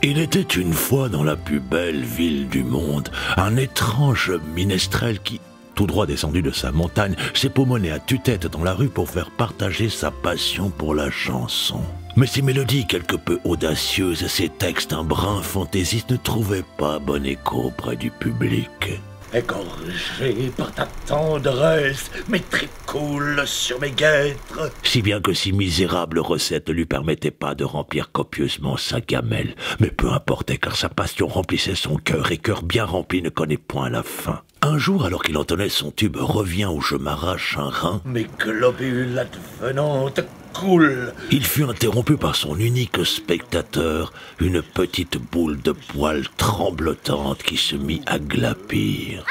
Il était une fois dans la plus belle ville du monde, un étrange minestrel qui, tout droit descendu de sa montagne, s'époumonnait à tue-tête dans la rue pour faire partager sa passion pour la chanson. Mais ses mélodies quelque peu audacieuses, ses textes un brin fantaisistes ne trouvaient pas bon écho auprès du public. Égorgé par ta tendresse, mes tripes coulent sur mes guêtres. Si bien que si misérable recette ne lui permettait pas de remplir copieusement sa gamelle. Mais peu importait car sa passion remplissait son cœur et cœur bien rempli ne connaît point la faim. Un jour, alors qu'il entonnait son tube « Reviens ou je m'arrache un rein », mes globules advenantes coulent. Il fut interrompu par son unique spectateur, une petite boule de poils tremblotante qui se mit à glapir.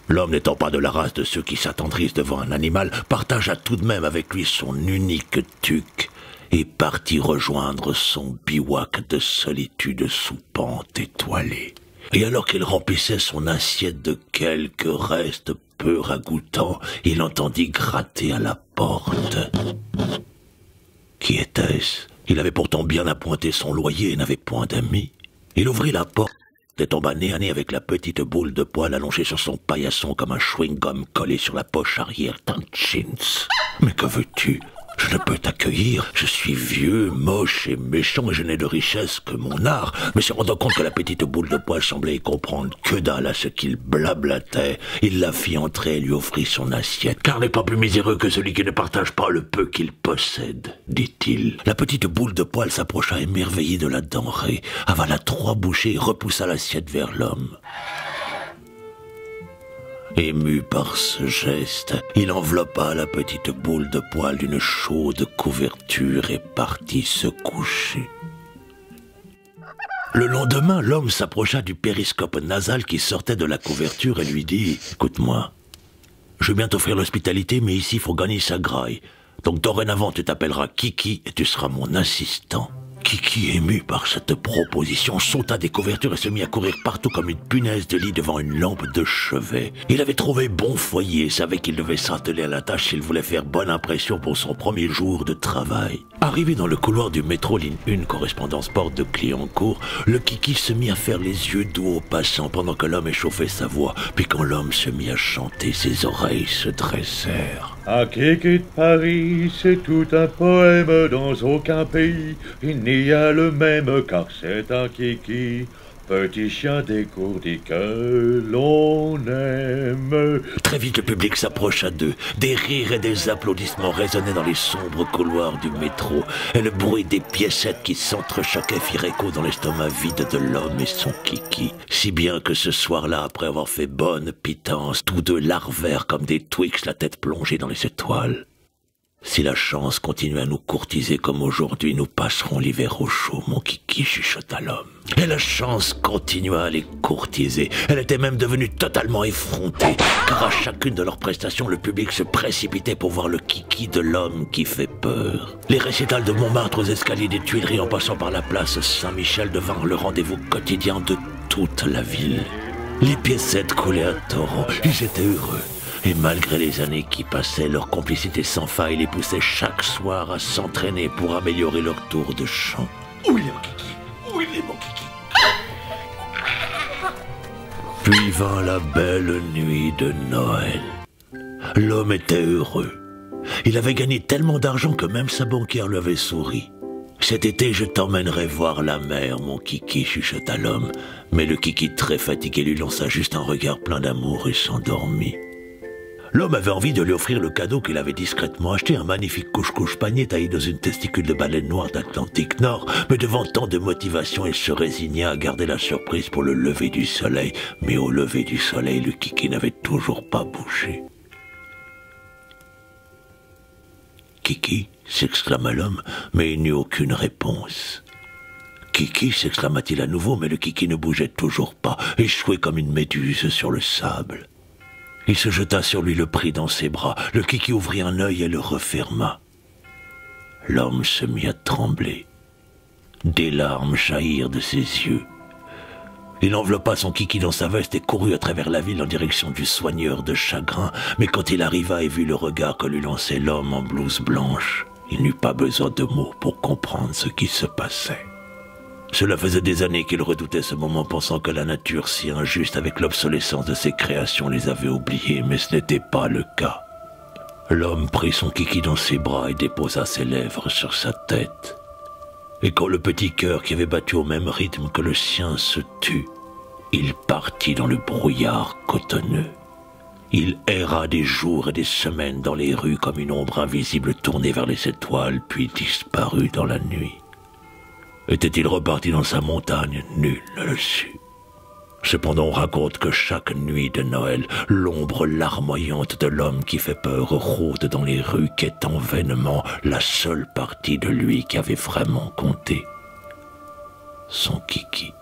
L'homme n'étant pas de la race de ceux qui s'attendrissent devant un animal, partagea tout de même avec lui son unique tuque et partit rejoindre son bivouac de solitude sous pente étoilée. Et alors qu'il remplissait son assiette de quelques restes peu ragoûtants, il entendit gratter à la porte. Qui était-ce? Il avait pourtant bien appointé son loyer et n'avait point d'amis. Il ouvrit la porte et tomba nez à nez avec la petite boule de poil allongée sur son paillasson comme un chewing-gum collé sur la poche arrière d'un jeans. Mais que veux-tu? Je ne peux t'accueillir, je suis vieux, moche et méchant et je n'ai de richesse que mon art. Mais se rendant compte que la petite boule de poil semblait y comprendre que dalle à ce qu'il blablatait, il la fit entrer et lui offrit son assiette. Car n'est pas plus miséreux que celui qui ne partage pas le peu qu'il possède, dit-il. La petite boule de poil s'approcha émerveillée de la denrée, avala 3 bouchées et repoussa l'assiette vers l'homme. Ému par ce geste, il enveloppa la petite boule de poil d'une chaude couverture et partit se coucher. Le lendemain, l'homme s'approcha du périscope nasal qui sortait de la couverture et lui dit « Écoute-moi, je veux bien t'offrir l'hospitalité, mais ici, il faut gagner sa graille. Donc dorénavant, tu t'appelleras Kiki et tu seras mon assistant. » Kiki, ému par cette proposition, sauta des couvertures et se mit à courir partout comme une punaise de lit devant une lampe de chevet. Il avait trouvé bon foyer et savait qu'il devait s'atteler à la tâche s'il voulait faire bonne impression pour son premier jour de travail. Arrivé dans le couloir du métro ligne 1 correspondance porte de Clignancourt, le Kiki se mit à faire les yeux doux aux passants pendant que l'homme échauffait sa voix. Puis quand l'homme se mit à chanter, ses oreilles se dressèrent. À Kiki de Paris, c'est tout un poème dans aucun pays. Il n'y a le même car c'est un Kiki. Petit chien dégourdi que l'on aime. Très vite, le public s'approcha d'eux. Des rires et des applaudissements résonnaient dans les sombres couloirs du métro. Et le bruit des piécettes qui s'entrechoquaient fit écho dans l'estomac vide de l'homme et son Kiki. Si bien que ce soir-là, après avoir fait bonne pitance, tous deux larvèrent comme des Twix, la tête plongée dans les étoiles. Si la chance continue à nous courtiser comme aujourd'hui, nous passerons l'hiver au chaud, mon Kiki, chuchota l'homme. Et la chance continua à les courtiser. Elle était même devenue totalement effrontée, car à chacune de leurs prestations, le public se précipitait pour voir le Kiki de l'homme qui fait peur. Les récitals de Montmartre aux escaliers des Tuileries en passant par la place Saint-Michel devinrent le rendez-vous quotidien de toute la ville. Les piécettes coulaient à torrent, ils étaient heureux. Et malgré les années qui passaient, leur complicité sans faille les poussait chaque soir à s'entraîner pour améliorer leur tour de chant. Où il est mon Kiki? Où il est mon Kiki? Puis vint la belle nuit de Noël. L'homme était heureux. Il avait gagné tellement d'argent que même sa banquière lui avait souri. Cet été, je t'emmènerai voir la mer, mon Kiki, chuchota l'homme. Mais le Kiki, très fatigué, lui lança juste un regard plein d'amour et s'endormit. L'homme avait envie de lui offrir le cadeau qu'il avait discrètement acheté, un magnifique couche-couche panier taillé dans une testicule de baleine noire d'Atlantique Nord, mais devant tant de motivation, il se résigna à garder la surprise pour le lever du soleil. Mais au lever du soleil, le Kiki n'avait toujours pas bougé. « Kiki » s'exclama l'homme, mais il n'eut aucune réponse. « Kiki » s'exclama-t-il à nouveau, mais le Kiki ne bougeait toujours pas, échoué comme une méduse sur le sable. Il se jeta sur lui, le prit dans ses bras. Le Kiki ouvrit un œil et le referma. L'homme se mit à trembler. Des larmes jaillirent de ses yeux. Il enveloppa son Kiki dans sa veste et courut à travers la ville en direction du soigneur de chagrin. Mais quand il arriva et vit le regard que lui lançait l'homme en blouse blanche, il n'eut pas besoin de mots pour comprendre ce qui se passait. Cela faisait des années qu'il redoutait ce moment, pensant que la nature si injuste avec l'obsolescence de ses créations les avait oubliés, mais ce n'était pas le cas. L'homme prit son kiki dans ses bras et déposa ses lèvres sur sa tête. Et quand le petit cœur qui avait battu au même rythme que le sien se tut, il partit dans le brouillard cotonneux. Il erra des jours et des semaines dans les rues comme une ombre invisible tournée vers les étoiles, puis disparut dans la nuit. Était-il reparti dans sa montagne? Nul ne le sut. Cependant, on raconte que chaque nuit de Noël, l'ombre larmoyante de l'homme qui fait peur rôde dans les rues, quêtant vainement la seule partie de lui qui avait vraiment compté. Son kiki.